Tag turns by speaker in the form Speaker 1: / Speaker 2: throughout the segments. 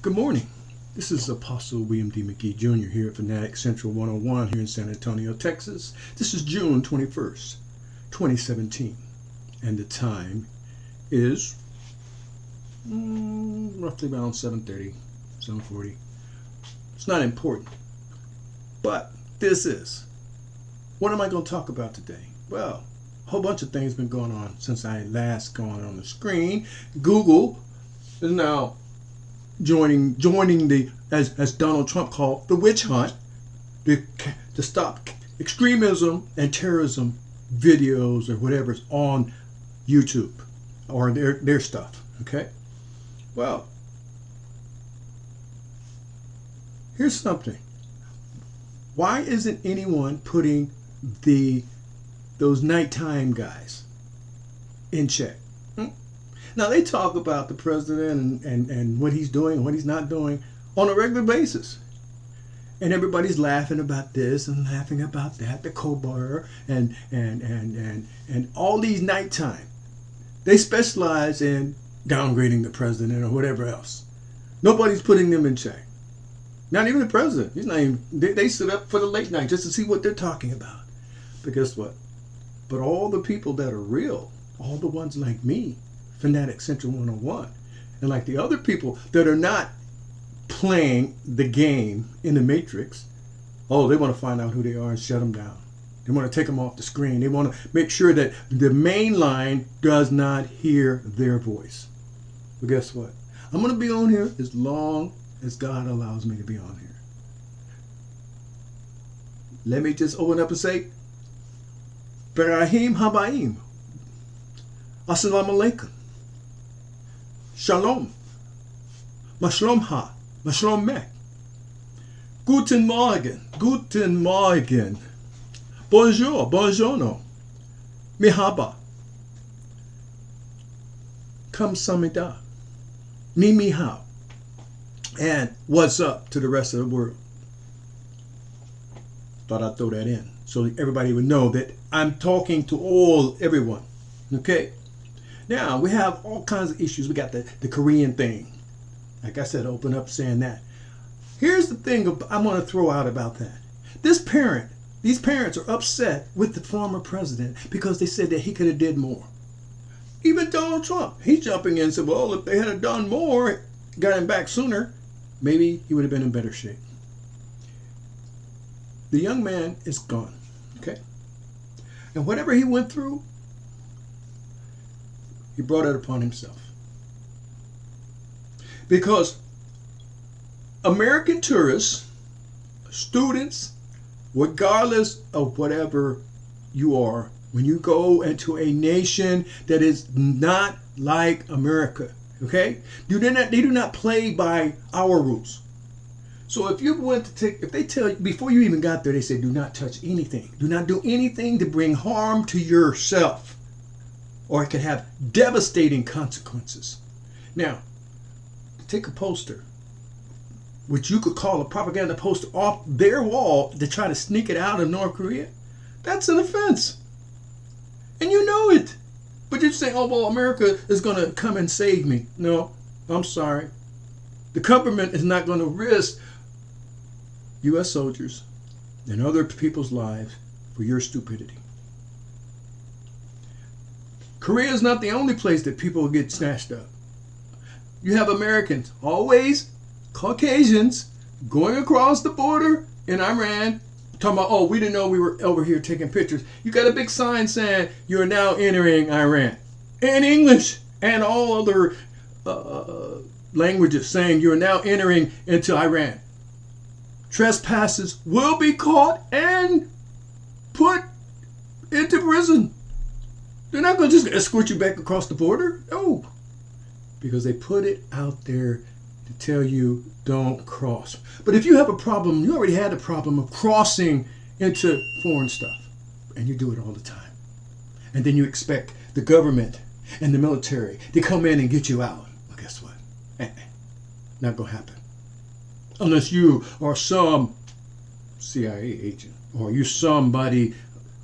Speaker 1: Good morning. This is Apostle William D. McGee Jr. here at Fanatic Central 101 here in San Antonio, Texas. This is June 21st, 2017. And the time is roughly around 7:30, 7:40. It's not important. But this is. What am I going to talk about today? Well, a whole bunch of things been going on since I last gone on the screen. Google is now joining the, as Donald Trump called, the witch hunt to stop extremism and terrorism videos or whatever's on YouTube or their stuff. Okay? Well, here's something. Why isn't anyone putting those nighttime guys in check? Now, they talk about the president and what he's doing and what he's not doing on a regular basis. And everybody's laughing about this and laughing about that, the Kobar and all these nighttime. They specialize in downgrading the president or whatever else. Nobody's putting them in check. Not even the president. He's not even, they sit up for the late night just to see what they're talking about. But guess what? But all the people that are real, all the ones like me, Fanatic Central 101, and like the other people that are not playing the game in the Matrix, they want to find out who they are and shut them down. They want to take them off the screen. They want to make sure that the main line does not hear their voice. But guess what? I'm going to be on here as long as God allows me to be on here. Let me just open up and say, Berahim Habaim. Assalamu alaikum. Shalom. Mashlom ha. Mashlom mek. Guten Morgen. Guten Morgen. Bonjour. Buongiorno. Mihaba. Kamsamida. Ni hao. And what's up to the rest of the world? Thought I'd throw that in so everybody would know that I'm talking to everyone. Okay? Now, we have all kinds of issues. We got the Korean thing. Like I said, open up saying that. Here's the thing I'm going to throw out about that. These parents are upset with the former president because they said that he could have did more. Even Donald Trump, he's jumping in and said, well, if they had done more, got him back sooner, maybe he would have been in better shape. The young man is gone. Okay? And whatever he went through, he brought it upon himself. Because American tourists, students, regardless of whatever you are, when you go into a nation that is not like America, okay? They do not play by our rules. So if you went to if they tell you, before you even got there, they say, do not touch anything. Do not do anything to bring harm to yourself, or it could have devastating consequences. Now, take a poster, which you could call a propaganda poster, off their wall to try to sneak it out of North Korea. That's an offense. And you know it. But you say, oh, well, America is going to come and save me. No, I'm sorry. The government is not going to risk U.S. soldiers and other people's lives for your stupidity. Korea is not the only place that people get snatched up. You have Americans, always Caucasians, going across the border in Iran, talking about, we didn't know we were over here taking pictures. You got a big sign saying you're now entering Iran. In English and all other languages saying you're now entering into Iran. Trespassers will be caught and put into prison. They're not going to just escort you back across the border. No. Because they put it out there to tell you don't cross. But if you have a problem, you already had a problem of crossing into foreign stuff. And you do it all the time. And then you expect the government and the military to come in and get you out. Well, guess what? Not going to happen. Unless you are some CIA agent or you're somebody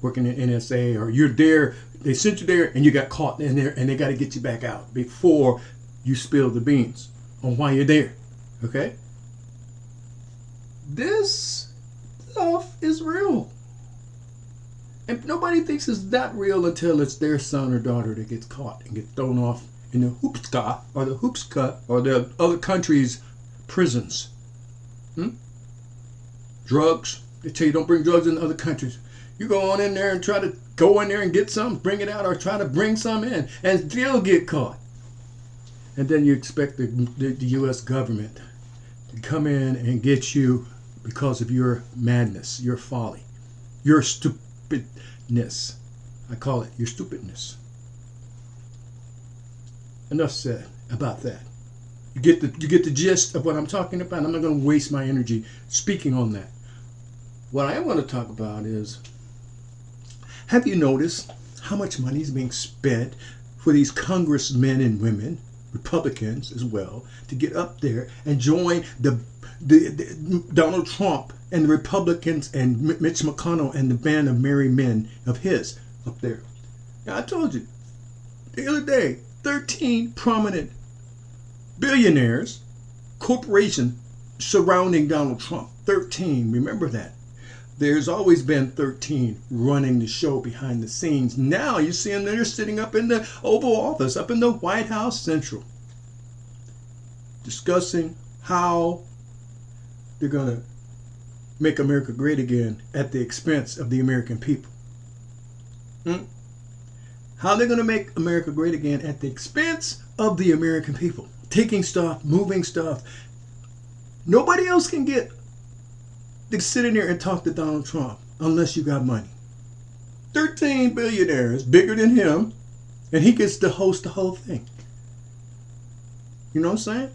Speaker 1: working in NSA or you're there, they sent you there and you got caught in there and they got to get you back out before you spill the beans on why you're there. Okay? This stuff is real. And nobody thinks it's that real until it's their son or daughter that gets caught and gets thrown off in the hoopska or the hoopska or the other countries' prisons. Drugs. They tell you don't bring drugs in other countries. You go on in there and try to go in there and get some, bring it out, or try to bring some in and still get caught. And then you expect the U.S. government to come in and get you because of your madness, your folly, your stupidness. I call it your stupidness. Enough said about that. You get the gist of what I'm talking about. I'm not going to waste my energy speaking on that. What I am going to talk about is, have you noticed how much money is being spent for these congressmen and women, Republicans as well, to get up there and join the Donald Trump and the Republicans and Mitch McConnell and the band of merry men of his up there? Now, I told you the other day, 13 prominent billionaires, corporations surrounding Donald Trump. 13, remember that. There's always been 13 running the show behind the scenes. Now you see them, they're sitting up in the Oval Office, up in the White House Central, discussing how they're going to make America great again at the expense of the American people. How they're going to make America great again at the expense of the American people. Taking stuff, moving stuff. Nobody else can get to sit in there and talk to Donald Trump unless you got money. 13 billionaires bigger than him, and he gets to host the whole thing. You know what I'm saying?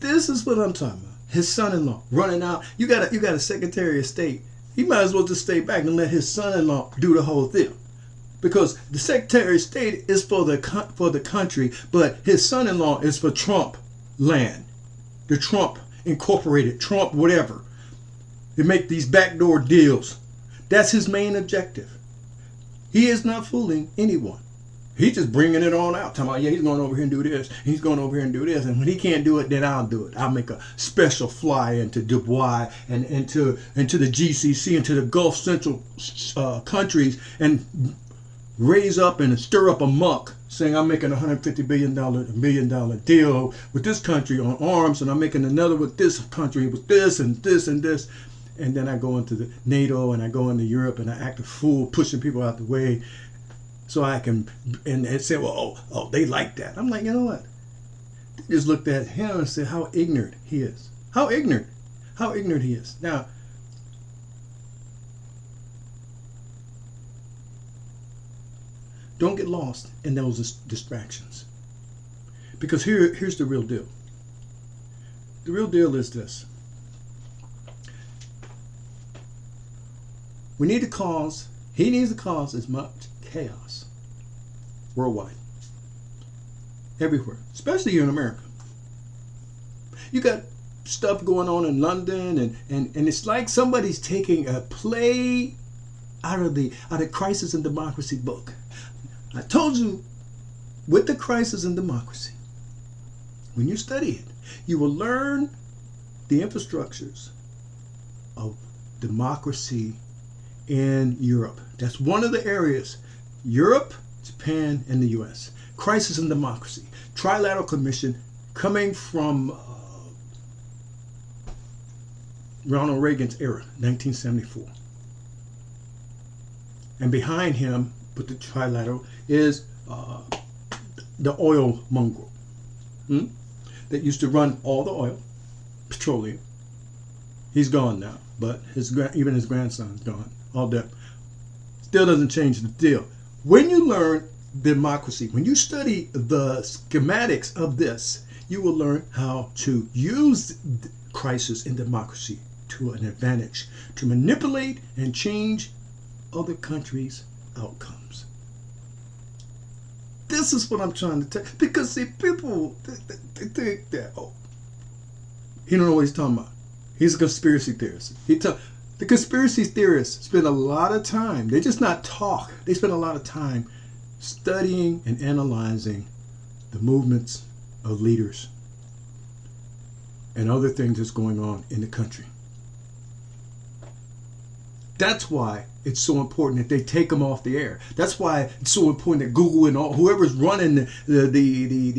Speaker 1: This is what I'm talking about. His son-in-law running out. You got a Secretary of State. He might as well just stay back and let his son-in-law do the whole thing. Because the Secretary of State is for the country, but his son-in-law is for Trump land. The Trump Incorporated, Trump whatever. They make these backdoor deals. That's his main objective. He is not fooling anyone. He's just bringing it on out. Talking about, yeah, he's going over here and do this. He's going over here and do this. And when he can't do it, then I'll do it. I'll make a special fly into Dubai and into the GCC, into the Gulf Central countries, and raise up and stir up a muck, saying I'm making $150 billion deal with this country on arms, and I'm making another with this country with this and this and this. And then I go into the NATO and I go into Europe and I act a fool, pushing people out the way so I can, and say, well, oh, they like that. I'm like, you know what? They just looked at him and said how ignorant he is. How ignorant he is. Now, don't get lost in those distractions. Because here's the real deal. The real deal is this. He needs to cause as much chaos worldwide. Everywhere. Especially here in America. You got stuff going on in London and it's like somebody's taking a play out of the Crisis in Democracy book. I told you, with the Crisis in Democracy, when you study it, you will learn the infrastructures of democracy in Europe. That's one of the areas. Europe, Japan, and the U.S. Crisis in Democracy. Trilateral Commission coming from Ronald Reagan's era, 1974. And behind him, with the trilateral, is the oil mongrel that used to run all the oil, petroleum. He's gone now, but even his grandson's gone. All that still doesn't change the deal. When you learn democracy, when you study the schematics of this, you will learn how to use crisis in democracy to an advantage, to manipulate and change other countries' outcomes. This is what I'm trying to tell you. Because see, people they think that, oh, he don't know what he's talking about. He's a conspiracy theorist. The conspiracy theorists spend a lot of time, they just not talk, they spend a lot of time studying and analyzing the movements of leaders and other things that's going on in the country. That's why it's so important that they take them off the air. That's why it's so important that Google and all whoever's running the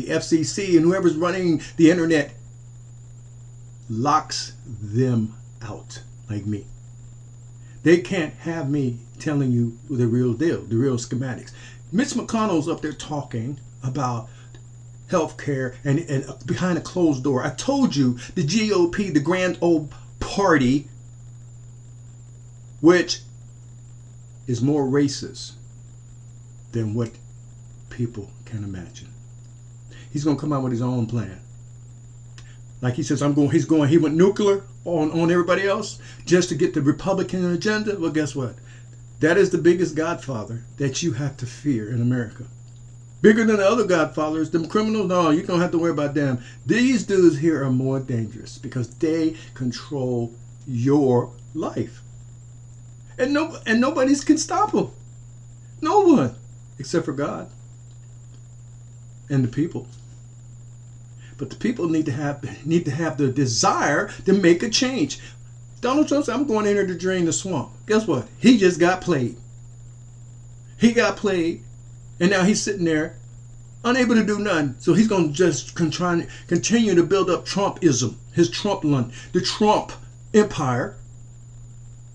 Speaker 1: FCC and whoever's running the internet locks them out, like me. They can't have me telling you the real deal, the real schematics. Mitch McConnell's up there talking about health care and behind a closed door. I told you the GOP, the grand old party, which is more racist than what people can imagine. He's going to come out with his own plan. Like he says, he went nuclear on everybody else just to get the Republican agenda. Well, guess what? That is the biggest godfather that you have to fear in America. Bigger than the other godfathers, them criminals, no, you don't have to worry about them. These dudes here are more dangerous because they control your life. And nobody can stop them. No one, except for God and the people. But the people need to have the desire to make a change. Donald Trump said, I'm going in there to drain the swamp. Guess what? He just got played. He got played, and now he's sitting there unable to do nothing. So he's going to just continue to build up Trumpism, his Trumpland, the Trump empire,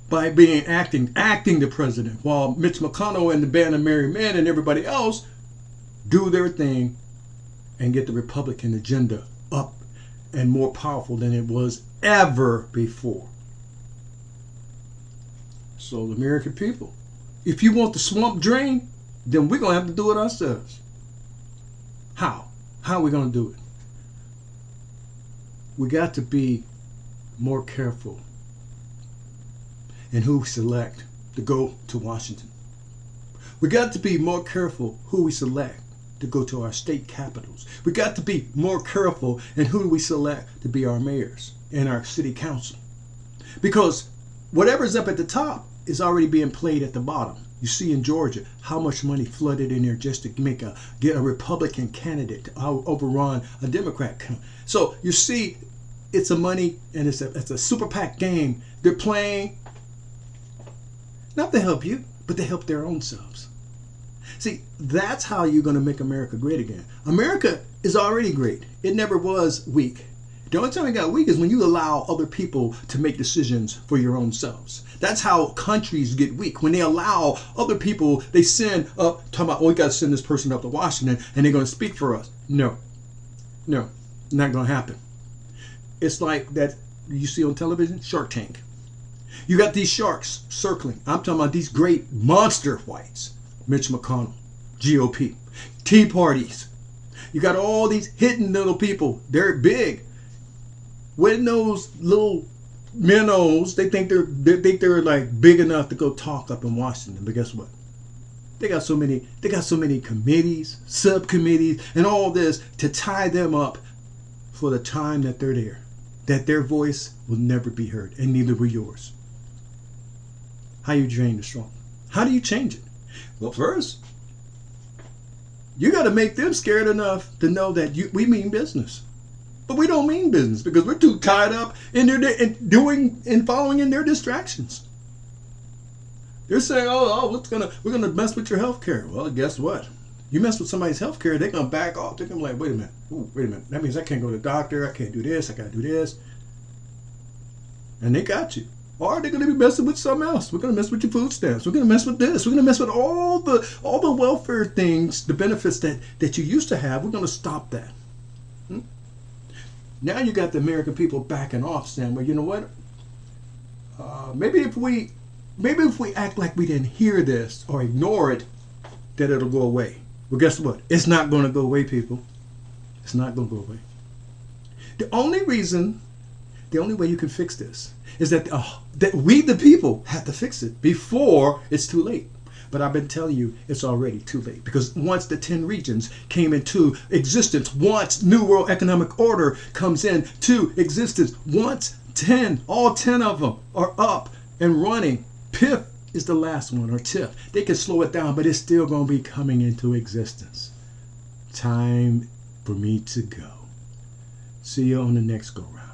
Speaker 1: by acting the president, while Mitch McConnell and the band of merry men and everybody else do their thing and get the Republican agenda up and more powerful than it was ever before. So the American people, if you want the swamp drained, then we're going to have to do it ourselves. How? How are we going to do it? We got to be more careful in who we select to go to Washington. We got to be more careful who we select to go to our state capitals. We got to be more careful in who we select to be our mayors and our city council. Because whatever's up at the top is already being played at the bottom. You see in Georgia how much money flooded in there just to get a Republican candidate to overrun a Democrat. So you see, it's a money and it's a super PAC game. They're playing not to help you, but to help their own selves. See, that's how you're going to make America great again. America is already great. It never was weak. The only time it got weak is when you allow other people to make decisions for your own selves. That's how countries get weak. When they allow other people, they send up, talking about, we got to send this person up to Washington and they're going to speak for us. No, not going to happen. It's like that you see on television, Shark Tank. You got these sharks circling. I'm talking about these great monster whites. Mitch McConnell, GOP, Tea Parties. You got all these hidden little people. They're big. When those little minnows, they think they're like big enough to go talk up in Washington. But guess what? They got so many committees, subcommittees, and all this to tie them up for the time that they're there. That their voice will never be heard, and neither will yours. How you drain the swamp? How do you change it? Well, first, you got to make them scared enough to know that we mean business. But we don't mean business because we're too tied up in their following in their distractions. They're saying, we're gonna mess with your health care. Well, guess what? You mess with somebody's health care, they're gonna back off. They're gonna be like, wait a minute. That means I can't go to the doctor. I can't do this. I gotta do this. And they got you. Or they're going to be messing with something else. We're going to mess with your food stamps. We're going to mess with this. We're going to mess with all the welfare things, the benefits that you used to have. We're going to stop that. Now you got the American people backing off, saying, well, you know what? Maybe if we act like we didn't hear this or ignore it, that it'll go away. Well, guess what? It's not going to go away, people. It's not going to go away. The only way you can fix this is that we, the people, have to fix it before it's too late. But I've been telling you, it's already too late. Because once the 10 regions came into existence, once New World Economic Order comes into existence, once all 10 of them are up and running, PIF is the last one, or TIF. They can slow it down, but it's still going to be coming into existence. Time for me to go. See you on the next go round.